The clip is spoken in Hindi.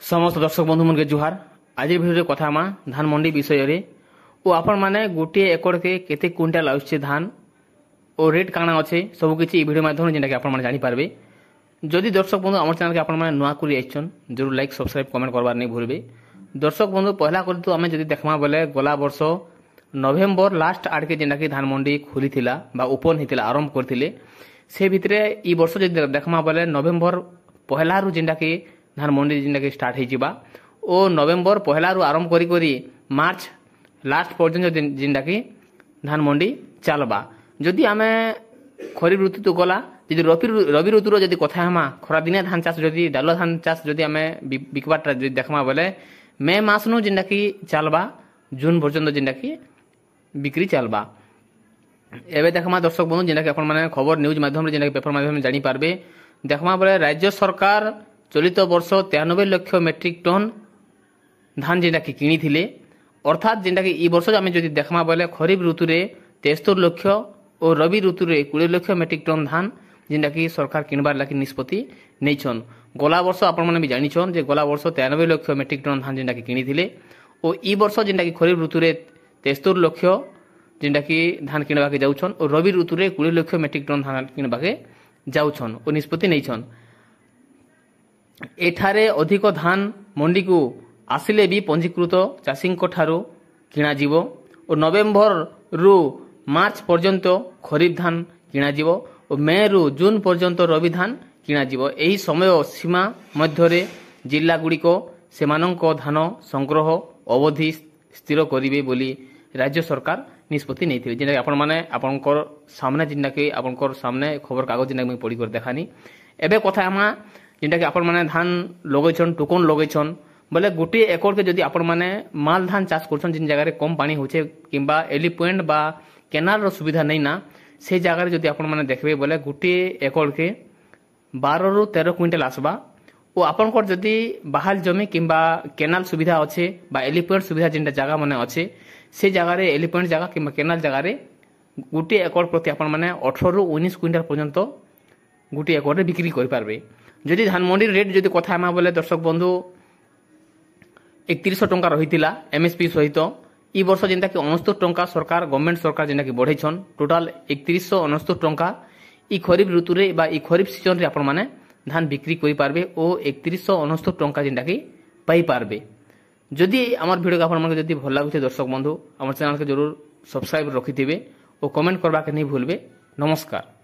समस्त दर्शक बंधु मन के जुहार। आज भिडियो कथा आमा धान मंडी विषय रे ओ आपण माने गोटे एकड़ के केते क्विंटाल आउछे धान और रेट काना अच्छे सब किसी भिडियो माध्यम जेनटा कि आपण माने जानि पारबे। जदि दर्शक बंधु हमर चैनल के आपण माने नुआ करी आइछन जरूर लाइक सब्सक्राइब कमेंट करबार नहीं भूलबे। दर्शक बंधु पहला कर तो आमे जदि देखमा बोले गला वर्ष नवेम्बर लास्ट आड़ के जेनटा कि धान मंडी खुली थिला बा ओपन हितिला आरंभ करथिले से भितरे ई वर्ष जदि देखमा बोले नवेम्बर पहला रु जेनटा कि धान मंडी जेनटा कि स्टार्ट हो जिबा ओ नवेम्बर पहला रु आरंभ करी करी मार्च लास्ट पर्यंत जेनटा कि धान मंडी चलबा। जदि आमे खरीफ ऋतु तो गला जदि रबी ऋतुर जदि कथा हमा खरा दिने धान चाष जदि डालो धान चाष जदि आमे बिकबाटा जदि देखमा बोले मे मास नु जेनटा कि चलबा जून पर्यंत जेनटा कि बिक्री चलबा। एबे देखमा दर्शक बंधु जेनटा कि आपण माने खबर न्यूज माध्यम रे जेनटा कि पेपर माध्यम जानि पारबे। देखमा बोले राज्य सरकार चलित वर्ष 93 लाख मेट्रिक टन धान जेनटा कि किनी थिले अर्थात जेनटा कि ई वर्ष आमे जदि देखमा बोले खरीफ ऋतु रे 73 लाख और रबी ऋतु रे 20 लाख मेट्रिक टन धान जेनटा कि सरकार किनबार लागि निष्पत्ति नैछन। गला वर्ष आपण माने भी जानि छन जे गला वर्ष 93 लाख मेट्रिक टन धान जेनटा कि किनी थिले और ई वर्ष जेनटा कि खरीफ ऋतु रे 73 लाख जेनटा कि धान किनबा के जाउछन और रबी ऋतु रे 20 लाख मेट्रिक टन धान किनबा के जाउछन और निष्पत्ति नैछन। एठारे अधिक धान मंडी को आसिले भी पंजीकृत चाषी ठारू किणा जीवो और नवेम्बर रु मार्च पर्यंत खरीफ धान किणा जीवो और मे रु जून पर्यंत रबी धान किणा जीवो। एही समय सीमा मध्य जिला गुड़िक सेमानंक धान संग्रह अवधि स्थिर करिवे बोली राज्य सरकार निष्पत्ति नहीं थी। जेना आपण माने आपनकर सामने जेना कि आपनकर सामने खबर कागज जेना मैं पढ़ी कर देखानी। एबे कथा हमा जेनटा कि आपण माने धान लगैछन टोकन लगैछन बोले गोटे एकड़ के जदि आपण माने माल धान चाष करछन जिन जगह रे कम पानी होछे किंबा एली पॉइंट बा केनाल रो सुविधा नहीं ना से जगह रे जदि आपण माने देखबे बोले गोटे एकड़ के 12 रु 13 क्विंटल आसबा ओ आपनकर जदि बहाल जमी किंबा केनाल सुविधा अच्छे बा एली पॉइंट सुविधा जिनटा जगह माने अच्छे से जगह रे एली पॉइंट जगह किंबा केनाल जगह रे गोटे एकड़ प्रति आपण माने 18 रु 19 क्विंटल पर्यंत गोटे एकड़ रे बिक्री करि पारबे। जदि धान मंडी रेट जदि कथा आमा बोले दर्शक बंधु 3100 टंका रहितिला एमएसपी सहित ई वर्ष जेनटा कि 69 टंका सरकार गवर्नमेंट सरकार जेनटा कि बढ़ैछन टोटल 3169 टंका ई खरीफ ऋतु रे बा ई खरीफ सीजन रे आपण माने धान बिक्री करि पारबे ओ 3169 टंका जेनटा कि पाई पारबे। जदि हमर वीडियो का आपण माने जदि भल लागुछे दर्शक बंधु हमर चैनल के जरूर सब्सक्राइब रखिथिबे और कमेंट करबा के नहीं भूलबे। नमस्कार।